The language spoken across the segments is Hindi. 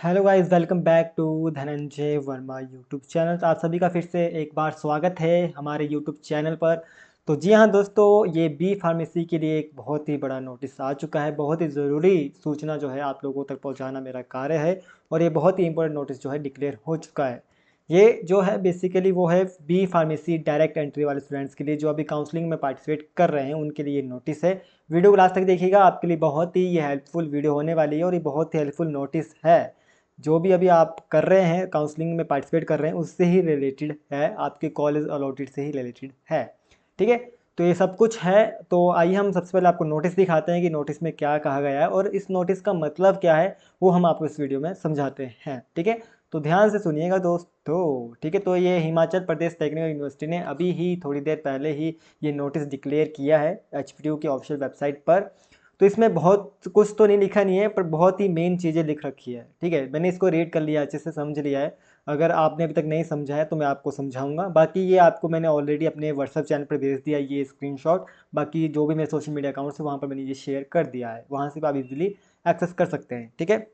Hello guys, welcome back to Dhananjay Verma YouTube channel. तो आप सभी का फिर से एक बार स्वागत है हमारे यूट्यूब चैनल पर। तो जी हाँ दोस्तों, ये बी फार्मेसी के लिए एक बहुत ही बड़ा नोटिस आ चुका है। बहुत ही ज़रूरी सूचना जो है आप लोगों तक पहुंचाना मेरा कार्य है। और ये बहुत ही इंपॉर्टेंट नोटिस जो है डिक्लेयर हो चुका है। ये जो है बेसिकली वो है बी फार्मेसी डायरेक्ट एंट्री वाले स्टूडेंट्स के लिए, जो अभी काउंसलिंग में पार्टिसिपेट कर रहे हैं उनके लिए ये नोटिस है। वीडियो को लास्ट तक देखिएगा, आपके लिए बहुत ही ये हेल्पफुल वीडियो होने वाली है और ये बहुत ही हेल्पफुल नोटिस है। जो भी अभी आप कर रहे हैं, काउंसलिंग में पार्टिसिपेट कर रहे हैं, उससे ही रिलेटेड है, आपके कॉलेज अलॉटेड से ही रिलेटेड है। ठीक है, तो ये सब कुछ है। तो आइए हम सबसे पहले आपको नोटिस दिखाते हैं कि नोटिस में क्या कहा गया है और इस नोटिस का मतलब क्या है, वो हम आपको इस वीडियो में समझाते हैं। ठीक है, तो ध्यान से सुनिएगा दोस्तों। ठीक है, तो ये हिमाचल प्रदेश टेक्निकल यूनिवर्सिटी ने अभी ही थोड़ी देर पहले ही ये नोटिस डिक्लेयर किया है HPTU की ऑफिशियल वेबसाइट पर। तो इसमें बहुत कुछ तो नहीं लिखा नहीं है, पर बहुत ही मेन चीज़ें लिख रखी है। ठीक है, मैंने इसको रीड कर लिया, अच्छे से समझ लिया है। अगर आपने अभी तक नहीं समझा है तो मैं आपको समझाऊंगा। बाकी ये आपको मैंने ऑलरेडी अपने व्हाट्सएप चैनल पर भेज दिया ये स्क्रीनशॉट। बाकी जो भी मेरे सोशल मीडिया अकाउंट्स है वहाँ पर मैंने ये शेयर कर दिया है, वहाँ से भी आप इजीली एक्सेस कर सकते हैं। ठीक है,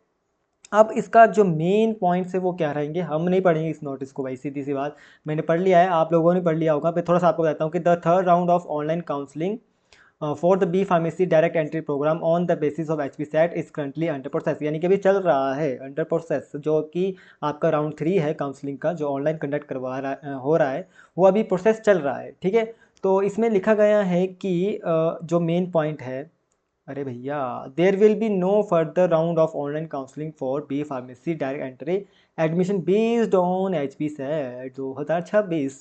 अब इसका जो मेन पॉइंट्स है वो क्या रहेंगे, हम नहीं पढ़ेंगे इस नोटिस को भाई, सीधी सी बात। मैंने पढ़ लिया है, आप लोगों ने पढ़ लिया होगा। मैं थोड़ा सा आपको बताता हूँ कि the third round of online counselling for the B pharmacy direct entry programme on the basis of HPSAT is currently under process. यानी कि अभी चल रहा है अंडर प्रोसेस, जो कि आपका राउंड 3 है काउंसलिंग का, जो ऑनलाइन कंडक्ट करवा रहा हो रहा है, वो अभी प्रोसेस चल रहा है। ठीक है, तो इसमें लिखा गया है कि जो मेन पॉइंट है, अरे भैया, there will be no further round of online counselling for B pharmacy direct entry admission based on HPSAT 2026।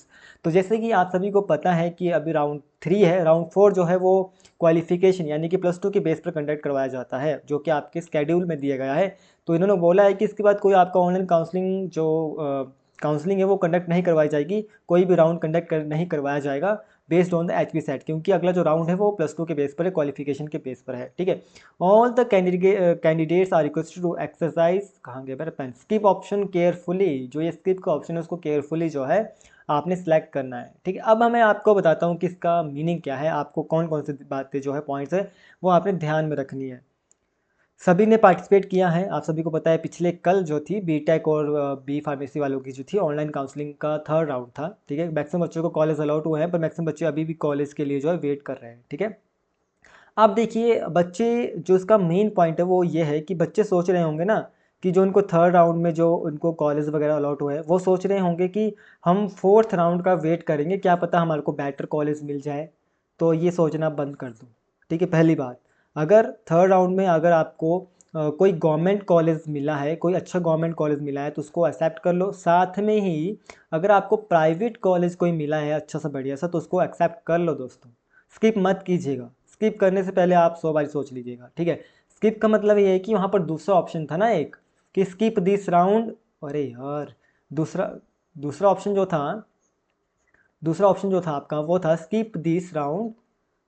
तो जैसे कि आप सभी को पता है कि अभी राउंड 3 है, राउंड 4 जो है वो क्वालिफिकेशन यानी कि +2 के बेस पर कंडक्ट करवाया जाता है, जो कि आपके स्केड्यूल में दिया गया है। तो इन्होंने बोला है कि इसके बाद कोई आपका ऑनलाइन काउंसलिंग जो काउंसलिंग है वो कंडक्ट नहीं करवाई जाएगी, कोई भी राउंड नहीं करवाया जाएगा बेस्ड ऑन द HPSAT, क्योंकि अगला जो राउंड है वो +2 के बेस पर है, क्वालिफिकेशन के बेस पर है। ठीक है, all the candidates are requested to exercise, कहाँ गया मेरा पेन, स्किप ऑप्शन केयरफुली। जो ये स्किप का ऑप्शन है उसको केयरफुली जो है आपने सेलेक्ट करना है। ठीक है, अब मैं आपको बताता हूँ कि इसका मीनिंग क्या है, आपको कौन कौन सी बातें जो है पॉइंट्स है वो आपने ध्यान में रखनी है। सभी ने पार्टिसिपेट किया है, आप सभी को पता है। पिछले कल जो थी बीटेक और बी फार्मेसी वालों की जो थी ऑनलाइन काउंसलिंग का थर्ड राउंड था। ठीक है, मैक्सिमम बच्चों को कॉलेज अलाउट हुए हैं, पर मैक्सिमम बच्चे अभी भी कॉलेज के लिए जो है वेट कर रहे हैं। ठीक है, अब देखिए बच्चे, जो इसका मेन पॉइंट है वो ये है कि बच्चे सोच रहे होंगे ना कि जो उनको थर्ड राउंड में जो उनको कॉलेज वगैरह अलॉट हुए हैं, वो सोच रहे होंगे कि हम फोर्थ राउंड का वेट करेंगे, क्या पता हमारे को बेटर कॉलेज मिल जाए। तो ये सोचना बंद कर दो। ठीक है, पहली बात, अगर थर्ड राउंड में अगर आपको कोई गवर्नमेंट कॉलेज मिला है, कोई अच्छा गवर्नमेंट कॉलेज मिला है, तो उसको एक्सेप्ट कर लो। साथ में ही अगर आपको प्राइवेट कॉलेज कोई मिला है अच्छा सा बढ़िया सा, तो उसको एक्सेप्ट कर लो दोस्तों। स्किप मत कीजिएगा, स्किप करने से पहले आप 100 बार सोच लीजिएगा। ठीक है, स्किप का मतलब ये है कि वहाँ पर दूसरा ऑप्शन था ना एक, कि स्किप दिस राउंड। अरे यार, दूसरा दूसरा ऑप्शन जो था दूसरा ऑप्शन जो था आपका वो था स्किप दिस राउंड।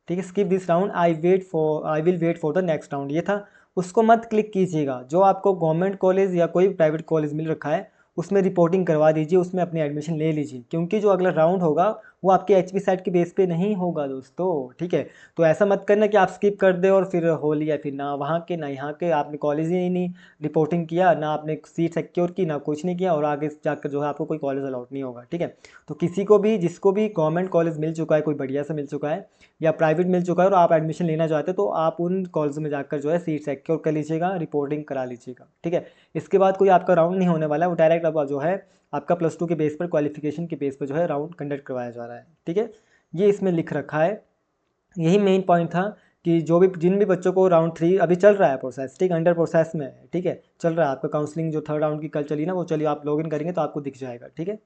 ठीक है, skip this round, I will wait for the next round, ये था। उसको मत क्लिक कीजिएगा। जो आपको गवर्नमेंट कॉलेज या कोई प्राइवेट कॉलेज मिल रखा है उसमें रिपोर्टिंग करवा दीजिए, उसमें अपनी एडमिशन ले लीजिए, क्योंकि जो अगला राउंड होगा वो आपके HPSAT के बेस पे नहीं होगा दोस्तों। ठीक है, तो ऐसा मत करना कि आप स्किप कर दे और फिर हो लिया, फिर ना वहाँ के ना यहाँ के, आपने कॉलेज ही नहीं रिपोर्टिंग किया, ना आपने सीट सिक्योर की, ना कुछ नहीं किया, और आगे जाकर जो है आपको कोई कॉलेज अलाउट नहीं होगा। ठीक है, तो किसी को भी, जिसको भी गवर्नमेंट कॉलेज मिल चुका है, कोई बढ़िया सा मिल चुका है या प्राइवेट मिल चुका है और आप एडमिशन लेना चाहते हो, तो आप उन कॉलेज में जाकर जो है सीट सिक्योर कर लीजिएगा, रिपोर्टिंग करा लीजिएगा। ठीक है, इसके बाद कोई आपका राउंड नहीं होने वाला है, वो डायरेक्ट अब जो है आपका +2 के बेस पर, क्वालिफिकेशन के बेस पर जो है राउंड कंडक्ट करवाया जा रहा है। ठीक है, ये इसमें लिख रखा है। यही मेन पॉइंट था कि जो भी, जिन भी बच्चों को राउंड 3 अभी चल रहा है प्रोसेस, ठीक, अंडर प्रोसेस में है। ठीक है, चल रहा है आपका काउंसलिंग, जो थर्ड राउंड की कल चली ना, वो चलिए आप लॉगिन करेंगे तो आपको दिख जाएगा। ठीक है,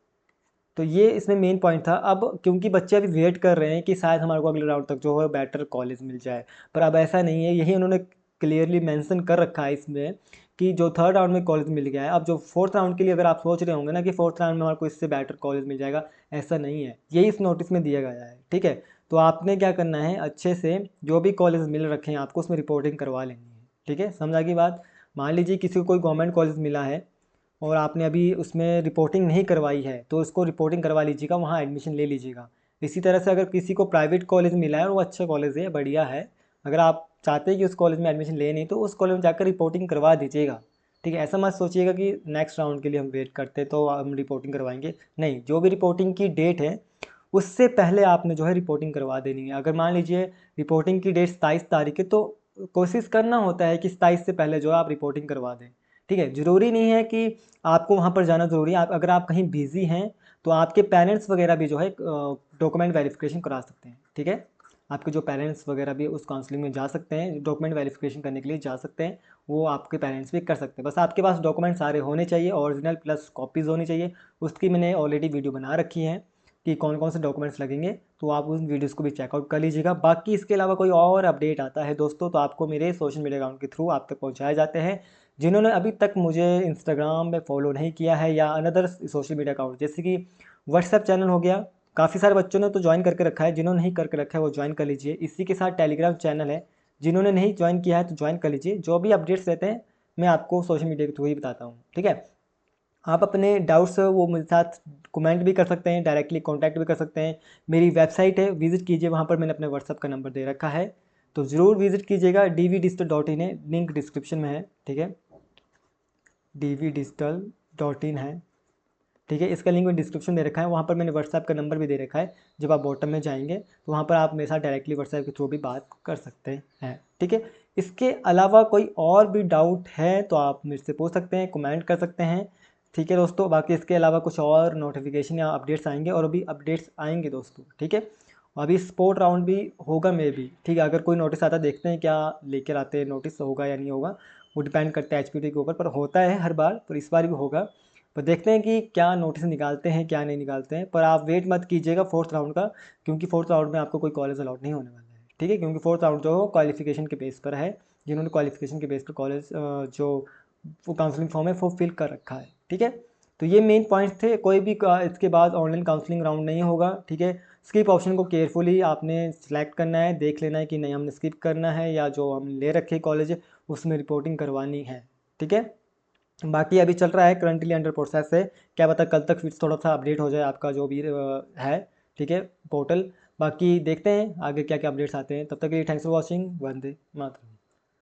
तो ये इसमें मेन पॉइंट था। अब क्योंकि बच्चे अभी वेट कर रहे हैं कि शायद हमारे को अगले राउंड तक जो है बेटर कॉलेज मिल जाए, पर अब ऐसा नहीं है। यही उन्होंने क्लियरली मेंशन कर रखा है इसमें कि जो थर्ड राउंड में कॉलेज मिल गया है, अब जो फोर्थ राउंड के लिए अगर आप सोच रहे होंगे ना कि फोर्थ राउंड में हमारे को इससे बेटर कॉलेज मिल जाएगा, ऐसा नहीं है। यही इस नोटिस में दिया गया है। ठीक है, तो आपने क्या करना है, अच्छे से जो भी कॉलेज मिल रखे हैं आपको उसमें रिपोर्टिंग करवा लेनी है। ठीक है, समझा की बात। मान लीजिए किसी को कोई गवर्नमेंट कॉलेज मिला है और आपने अभी उसमें रिपोर्टिंग नहीं करवाई है, तो उसको रिपोर्टिंग करवा लीजिएगा, वहाँ एडमिशन ले लीजिएगा। इसी तरह से अगर किसी को प्राइवेट कॉलेज मिला है और वो अच्छा कॉलेज है, बढ़िया है, अगर आप चाहते हैं कि उस कॉलेज में एडमिशन ले नहीं, तो उस कॉलेज में जाकर रिपोर्टिंग करवा दीजिएगा। ठीक है, ऐसा मत सोचिएगा कि नेक्स्ट राउंड के लिए हम वेट करते तो हम रिपोर्टिंग करवाएंगे। नहीं, जो भी रिपोर्टिंग की डेट है उससे पहले आपने जो है रिपोर्टिंग करवा देनी है। अगर मान लीजिए रिपोर्टिंग की डेट 27 तारीख है तो कोशिश करना होता है कि 27 से पहले जो है आप रिपोर्टिंग करवा दें। ठीक है, ज़रूरी नहीं है कि आपको वहाँ पर जाना ज़रूरी है। अगर आप कहीं बिज़ी हैं तो आपके पेरेंट्स वगैरह भी जो है डॉक्यूमेंट वेरिफिकेशन करा सकते हैं। ठीक है, आपके जो पेरेंट्स वगैरह भी उस काउंसलिंग में जा सकते हैं, डॉक्यूमेंट वेरिफिकेशन करने के लिए जा सकते हैं। वो आपके पेरेंट्स भी कर सकते हैं। बस आपके पास डॉक्यूमेंट सारे होने चाहिए, ओरिजिनल प्लस कॉपीज़ होनी चाहिए। उसकी मैंने ऑलरेडी वीडियो बना रखी है कि कौन कौन से डॉक्यूमेंट्स लगेंगे, तो आप उन वीडियोज़ को भी चेकआउट कर लीजिएगा। बाकी इसके अलावा कोई और अपडेट आता है दोस्तों तो आपको मेरे सोशल मीडिया अकाउंट के थ्रू आप तक पहुँचाए जाते हैं। जिन्होंने अभी तक मुझे इंस्टाग्राम में फॉलो नहीं किया है या अनदर सोशल मीडिया अकाउंट जैसे कि व्हाट्सएप चैनल हो गया, काफ़ी सारे बच्चों ने तो ज्वाइन करके रखा है, जिन्होंने नहीं करके रखा है वो ज्वाइन कर लीजिए। इसी के साथ टेलीग्राम चैनल है, जिन्होंने नहीं ज्वाइन किया है तो ज्वाइन कर लीजिए। जो भी अपडेट्स रहते हैं मैं आपको सोशल मीडिया के थ्रू ही बताता हूँ। ठीक है, आप अपने डाउट्स वो मेरे साथ कमेंट भी कर सकते हैं, डायरेक्टली कांटेक्ट भी कर सकते हैं। मेरी वेबसाइट है, विजिट कीजिए, वहाँ पर मैंने अपने व्हाट्सअप का नंबर दे रखा है, तो ज़रूर विजिट कीजिएगा। dvdigital.in है, लिंक डिस्क्रिप्शन में है। ठीक है, dvdigital.in है। ठीक है, इसका लिंक मैंने डिस्क्रिप्शन दे रखा है, वहाँ पर मैंने व्हाट्सएप का नंबर भी दे रखा है। जब आप बॉटम में जाएंगे तो वहाँ पर आप मेरे साथ डायरेक्टली व्हाट्सएप के थ्रू भी बात कर सकते हैं। ठीक है, इसके अलावा कोई और भी डाउट है तो आप मेरे से पूछ सकते हैं, कमेंट कर सकते हैं। ठीक है दोस्तों, बाकी इसके अलावा कुछ और नोटिफिकेशन या अपडेट्स आएंगे, और अभी अपडेट्स आएंगे दोस्तों। ठीक है, अभी स्पोर्ट राउंड भी होगा मे भी। ठीक है, अगर कोई नोटिस आता है, देखते हैं क्या लेकर आते हैं, नोटिस होगा या नहीं होगा, वो डिपेंड करता है एचपीटी के ऊपर, पर होता है हर बार, पर इस बार भी होगा। पर देखते हैं कि क्या नोटिस निकालते हैं क्या नहीं निकालते हैं। पर आप वेट मत कीजिएगा फोर्थ राउंड का, क्योंकि फोर्थ राउंड में आपको कोई कॉलेज अलाउड नहीं होने वाला है। ठीक है, क्योंकि फोर्थ राउंड जो क्वालिफिकेशन के बेस पर है, जिन्होंने क्वालिफिकेशन के बेस पर कॉलेज जो वो काउंसलिंग फॉर्म है वो फिल कर रखा है। ठीक है, तो ये मेन पॉइंट्स थे। कोई भी इसके बाद ऑनलाइन काउंसलिंग राउंड नहीं होगा। ठीक है, स्किप ऑप्शन को केयरफुली आपने सेलेक्ट करना है, देख लेना है कि नहीं हमने स्किप करना है या जो हम ले रखे कॉलेज उसमें रिपोर्टिंग करवानी है। ठीक है, बाकी अभी चल रहा है, करंटली अंडर प्रोसेस है। क्या पता कल तक फिर थोड़ा सा अपडेट हो जाए आपका जो भी है। ठीक है, पोर्टल। बाकी देखते हैं आगे क्या क्या अपडेट्स आते हैं। तब तक के लिए thanks for watching. Vande Mataram.